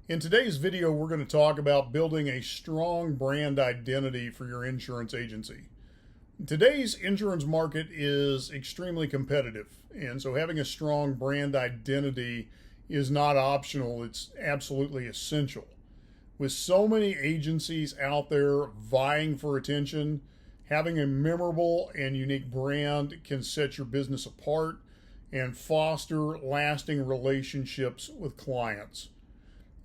In today's video, we're going to talk about building a strong brand identity for your insurance agency. Today's insurance market is extremely competitive, and so having a strong brand identity is not optional, it's absolutely essential. With so many agencies out there vying for attention, having a memorable and unique brand can set your business apart and foster lasting relationships with clients.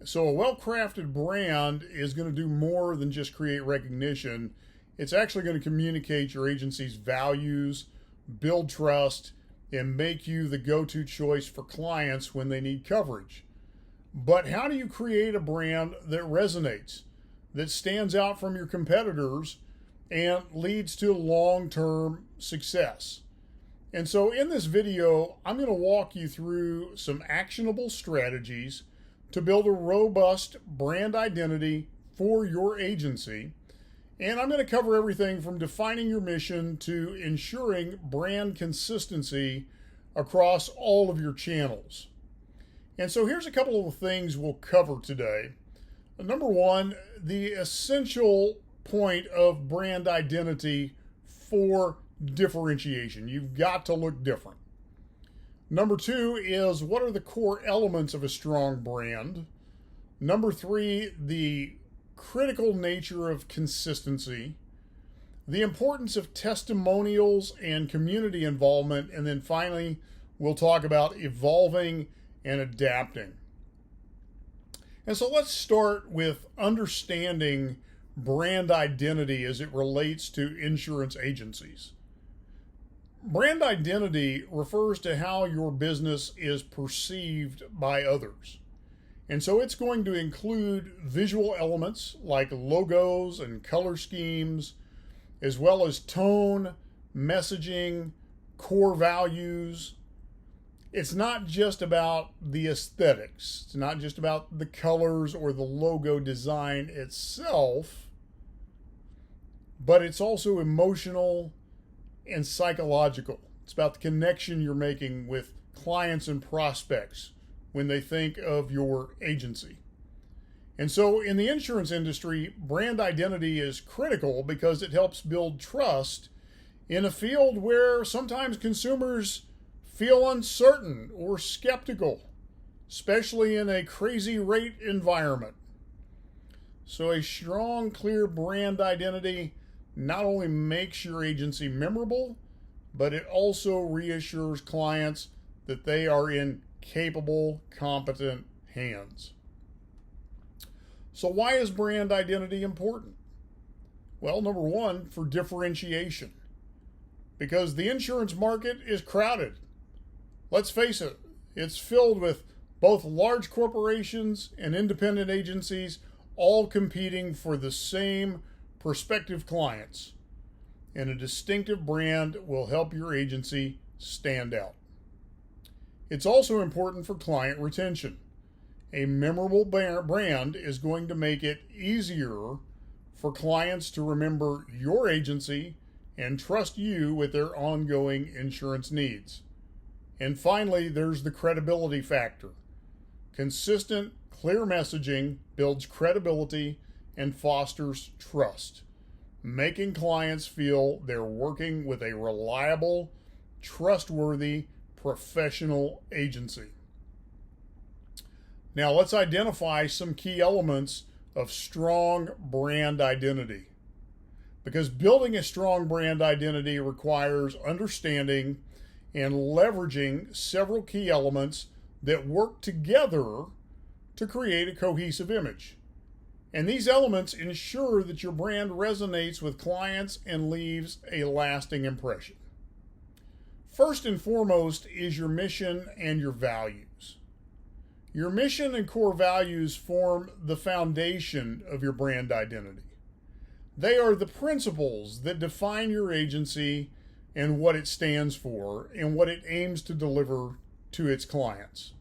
So a well-crafted brand is going to do more than just create recognition. It's actually going to communicate your agency's values, build trust, and make you the go-to choice for clients when they need coverage. But how do you create a brand that resonates, that stands out from your competitors, and leads to long-term success? And so in this video, I'm going to walk you through some actionable strategies to build a robust brand identity for your agency. And I'm going to cover everything from defining your mission to ensuring brand consistency across all of your channels. And so here's a couple of things we'll cover today. Number one, the essential point of brand identity for differentiation. You've got to look different. Number two is, what are the core elements of a strong brand? Number three, the critical nature of consistency, the importance of testimonials and community involvement, and then finally, we'll talk about evolving and adapting. And so let's start with understanding brand identity as it relates to insurance agencies. Brand identity refers to how your business is perceived by others. And so it's going to include visual elements like logos and color schemes, as well as tone, messaging, core values. It's not just about the aesthetics. It's not just about the colors or the logo design itself, but it's also emotional and psychological. It's about the connection you're making with clients and prospects when they think of your agency. And so in the insurance industry, brand identity is critical because it helps build trust in a field where sometimes consumers feel uncertain or skeptical, especially in a crazy rate environment. So a strong, clear brand identity not only makes your agency memorable, but it also reassures clients that they are in capable, competent hands. So why is brand identity important? Well, number one, for differentiation. Because the insurance market is crowded. Let's face it, it's filled with both large corporations and independent agencies, all competing for the same prospective clients, and a distinctive brand will help your agency stand out. It's also important for client retention. A memorable brand is going to make it easier for clients to remember your agency and trust you with their ongoing insurance needs. And finally, there's the credibility factor. Consistent, clear messaging builds credibility and fosters trust, making clients feel they're working with a reliable, trustworthy, professional agency. Now let's identify some key elements of strong brand identity. Because building a strong brand identity requires understanding and leveraging several key elements that work together to create a cohesive image. And these elements ensure that your brand resonates with clients and leaves a lasting impression. First and foremost is your mission and your values. Your mission and core values form the foundation of your brand identity. They are the principles that define your agency and what it stands for and what it aims to deliver to its clients.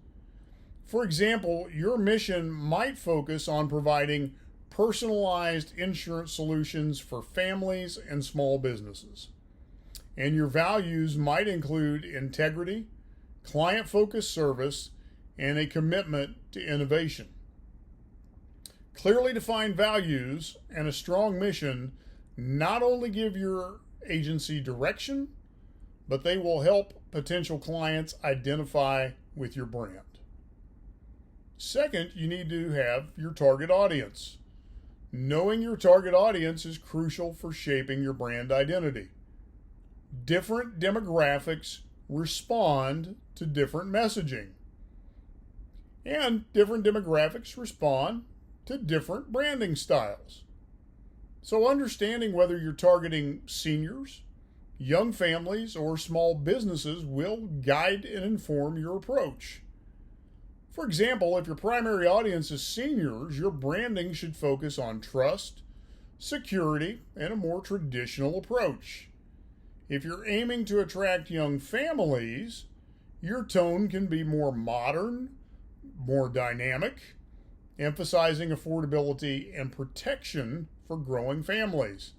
For example, your mission might focus on providing personalized insurance solutions for families and small businesses. And your values might include integrity, client-focused service, and a commitment to innovation. Clearly defined values and a strong mission not only give your agency direction, but they will help potential clients identify with your brand. Second, you need to have your target audience. Knowing your target audience is crucial for shaping your brand identity. Different demographics respond to different messaging, and different demographics respond to different branding styles. So, understanding whether you're targeting seniors, young families, or small businesses will guide and inform your approach. For example, if your primary audience is seniors, your branding should focus on trust, security, and a more traditional approach. If you're aiming to attract young families, your tone can be more modern, more dynamic, emphasizing affordability and protection for growing families.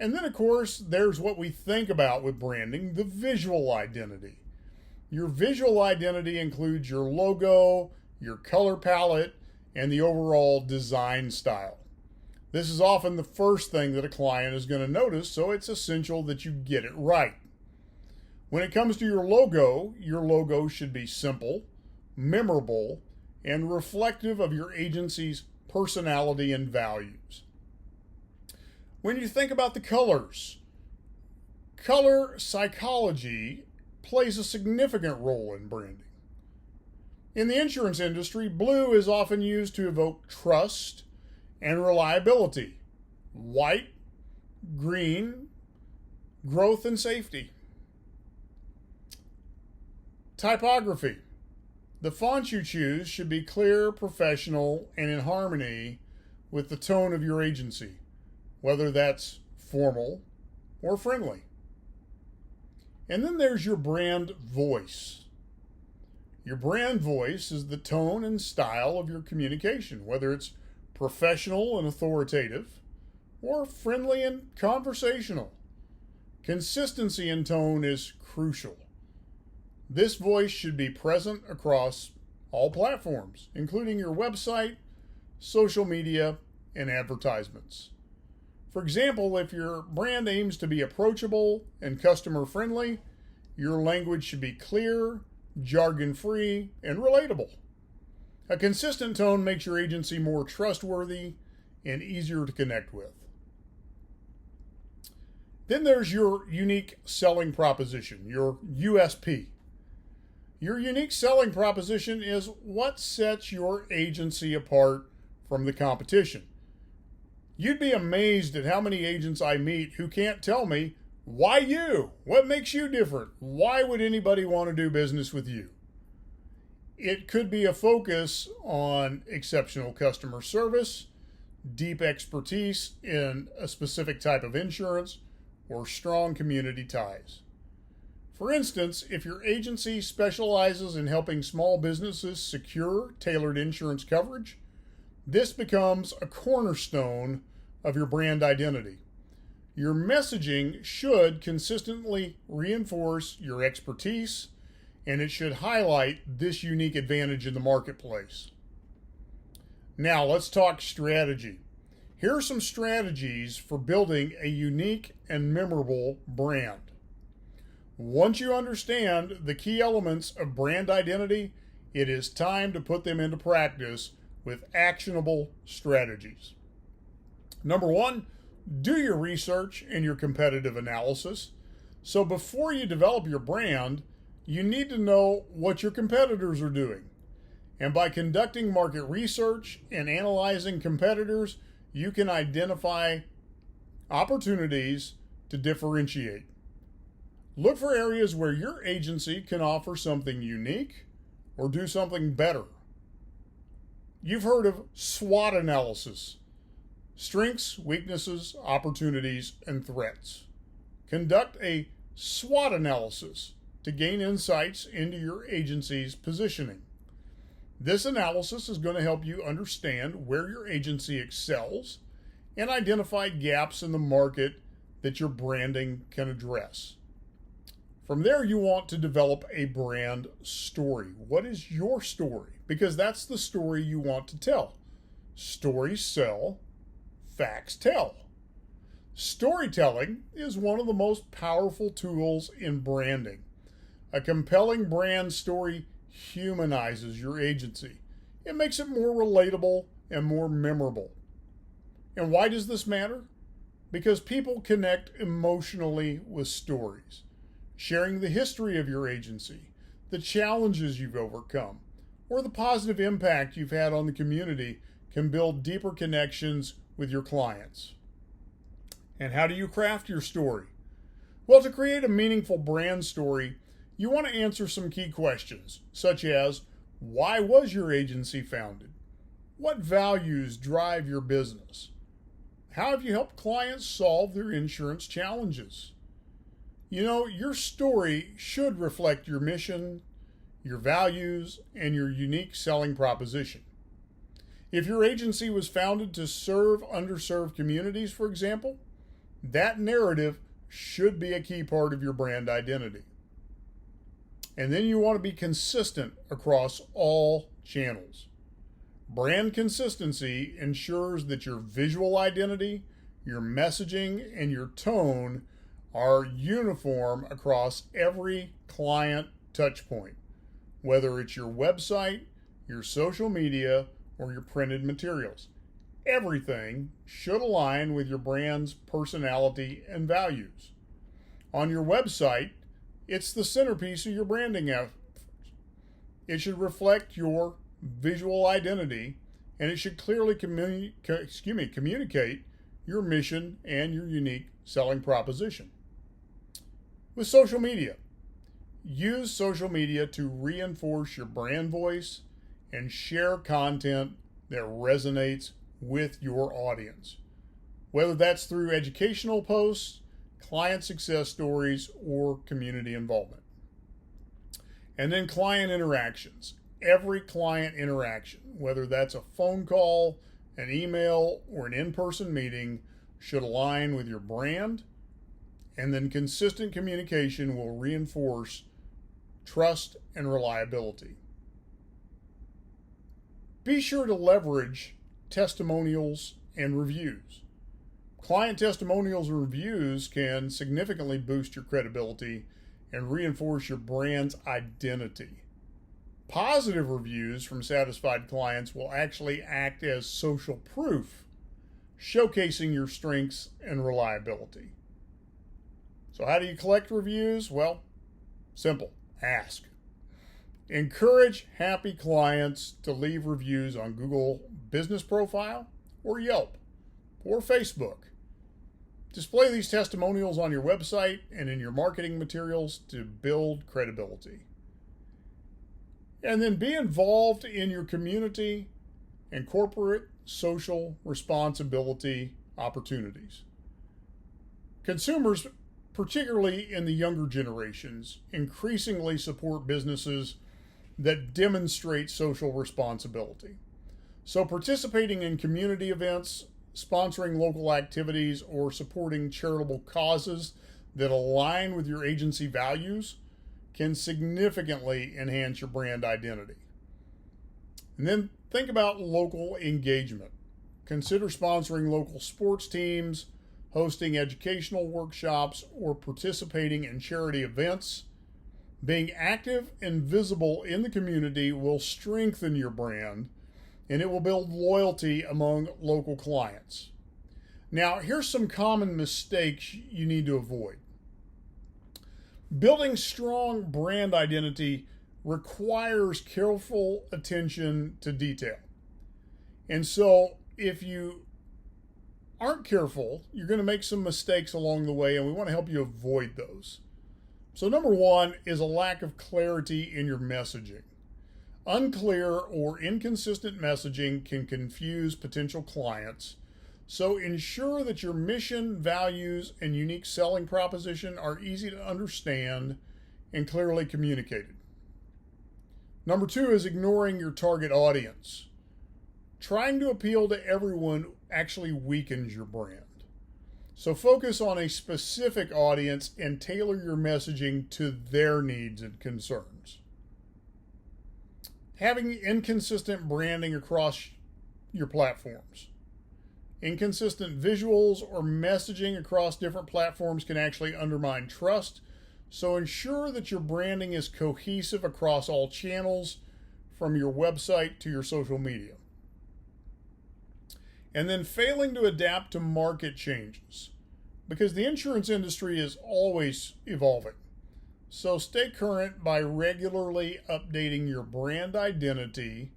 And then, of course, there's what we think about with branding, the visual identity. Your visual identity includes your logo, your color palette, and the overall design style. This is often the first thing that a client is going to notice, so it's essential that you get it right. When it comes to your logo should be simple, memorable, and reflective of your agency's personality and values. When you think about the colors, color psychology plays a significant role in branding. In the insurance industry, blue is often used to evoke trust and reliability. White, green, growth and safety. Typography. The fonts you choose should be clear, professional, and in harmony with the tone of your agency, whether that's formal or friendly. And then there's your brand voice. Your brand voice is the tone and style of your communication, whether it's professional and authoritative or friendly and conversational. Consistency in tone is crucial. This voice should be present across all platforms, including your website, social media, and advertisements. For example, if your brand aims to be approachable and customer friendly, your language should be clear, jargon-free, and relatable. A consistent tone makes your agency more trustworthy and easier to connect with. Then there's your unique selling proposition, your USP. Your unique selling proposition is what sets your agency apart from the competition. You'd be amazed at how many agents I meet who can't tell me, why you? What makes you different? Why would anybody want to do business with you? It could be a focus on exceptional customer service, deep expertise in a specific type of insurance, or strong community ties. For instance, if your agency specializes in helping small businesses secure tailored insurance coverage, this becomes a cornerstone of your brand identity. Your messaging should consistently reinforce your expertise, and it should highlight this unique advantage in the marketplace. Now, let's talk strategy. Here are some strategies for building a unique and memorable brand. Once you understand the key elements of brand identity, it is time to put them into practice with actionable strategies. Number one, do your research and your competitive analysis. So before you develop your brand, you need to know what your competitors are doing. And by conducting market research and analyzing competitors, you can identify opportunities to differentiate. Look for areas where your agency can offer something unique or do something better. You've heard of SWOT analysis: strengths, weaknesses, opportunities, and threats. Conduct a SWOT analysis to gain insights into your agency's positioning. This analysis is going to help you understand where your agency excels and identify gaps in the market that your branding can address. From there, you want to develop a brand story. What is your story? Because that's the story you want to tell. Stories sell, facts tell. Storytelling is one of the most powerful tools in branding. A compelling brand story humanizes your agency. It makes it more relatable and more memorable. And why does this matter? Because people connect emotionally with stories. Sharing the history of your agency, the challenges you've overcome, or the positive impact you've had on the community can build deeper connections with your clients. And how do you craft your story? Well, to create a meaningful brand story, you want to answer some key questions, such as, why was your agency founded? What values drive your business? How have you helped clients solve their insurance challenges? You know, your story should reflect your mission, your values, and your unique selling proposition. If your agency was founded to serve underserved communities, for example, that narrative should be a key part of your brand identity. And then you want to be consistent across all channels. Brand consistency ensures that your visual identity, your messaging, and your tone are uniform across every client touchpoint, whether it's your website, your social media, or your printed materials. Everything should align with your brand's personality and values. On your website, it's the centerpiece of your branding efforts. It should reflect your visual identity, and it should clearly communicate your mission and your unique selling proposition. With social media, use social media to reinforce your brand voice and share content that resonates with your audience, whether that's through educational posts, client success stories, or community involvement. And then client interactions. Every client interaction, whether that's a phone call, an email, or an in-person meeting, should align with your brand, and then consistent communication will reinforce trust and reliability. Be sure to leverage testimonials and reviews. Client testimonials and reviews can significantly boost your credibility and reinforce your brand's identity. Positive reviews from satisfied clients will actually act as social proof, showcasing your strengths and reliability. So how do you collect reviews? Well, simple. Ask. Encourage happy clients to leave reviews on Google Business Profile or Yelp or Facebook. Display these testimonials on your website and in your marketing materials to build credibility. And then be involved in your community and corporate social responsibility opportunities. Consumers, particularly in the younger generations, increasingly support businesses that demonstrate social responsibility. So participating in community events, sponsoring local activities, or supporting charitable causes that align with your agency values can significantly enhance your brand identity. And then think about local engagement. Consider sponsoring local sports teams, hosting educational workshops, or participating in charity events. Being active and visible in the community will strengthen your brand, and it will build loyalty among local clients. Now, here's some common mistakes you need to avoid. Building strong brand identity requires careful attention to detail. And so if you aren't careful, you're going to make some mistakes along the way, and we want to help you avoid those. So number one is a lack of clarity in your messaging. Unclear or inconsistent messaging can confuse potential clients. So ensure that your mission, values, and unique selling proposition are easy to understand and clearly communicated. Number two is ignoring your target audience. Trying to appeal to everyone actually weakens your brand. So focus on a specific audience and tailor your messaging to their needs and concerns. Having inconsistent branding across your platforms. Inconsistent visuals or messaging across different platforms can actually undermine trust, so ensure that your branding is cohesive across all channels, from your website to your social media. And then failing to adapt to market changes, because the insurance industry is always evolving. So stay current by regularly updating your brand identity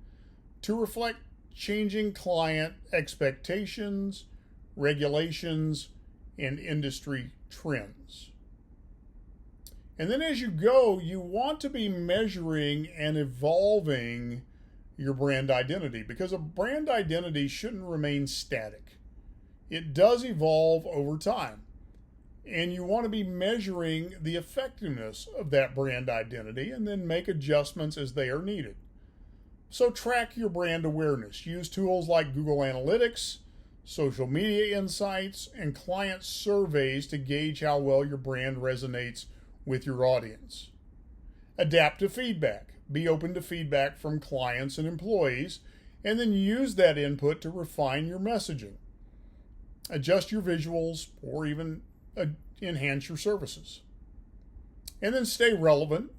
to reflect changing client expectations, regulations, and industry trends. And then as you go, you want to be measuring and evolving your brand identity, because a brand identity shouldn't remain static. It does evolve over time. And you want to be measuring the effectiveness of that brand identity and then make adjustments as they are needed. So track your brand awareness. Use tools like Google Analytics, social media insights, and client surveys to gauge how well your brand resonates with your audience. Adapt to feedback. Be open to feedback from clients and employees, and then use that input to refine your messaging. Adjust your visuals or even enhance your services. And then stay relevant.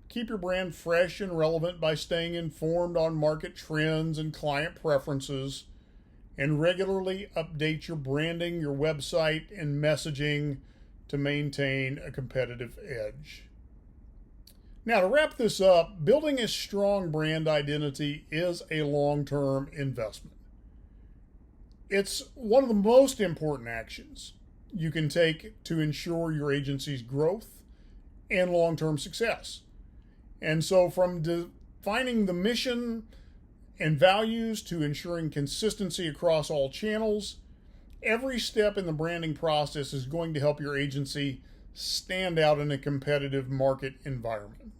Keep your brand fresh and relevant by staying informed on market trends and client preferences, and regularly update your branding, your website, and messaging to maintain a competitive edge. Now, to wrap this up, building a strong brand identity is a long-term investment. It's one of the most important actions you can take to ensure your agency's growth and long-term success. And so from defining the mission and values to ensuring consistency across all channels, every step in the branding process is going to help your agency stand out in a competitive market environment.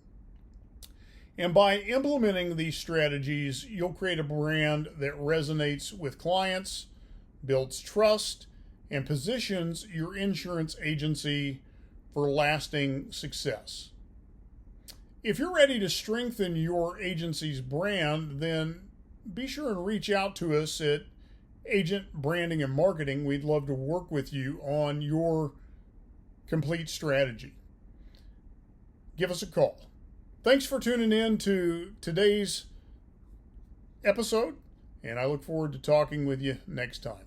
And by implementing these strategies, you'll create a brand that resonates with clients, builds trust, and positions your insurance agency for lasting success. If you're ready to strengthen your agency's brand, then be sure and reach out to us at Agent Branding and Marketing. We'd love to work with you on your complete strategy. Give us a call. Thanks for tuning in to today's episode, and I look forward to talking with you next time.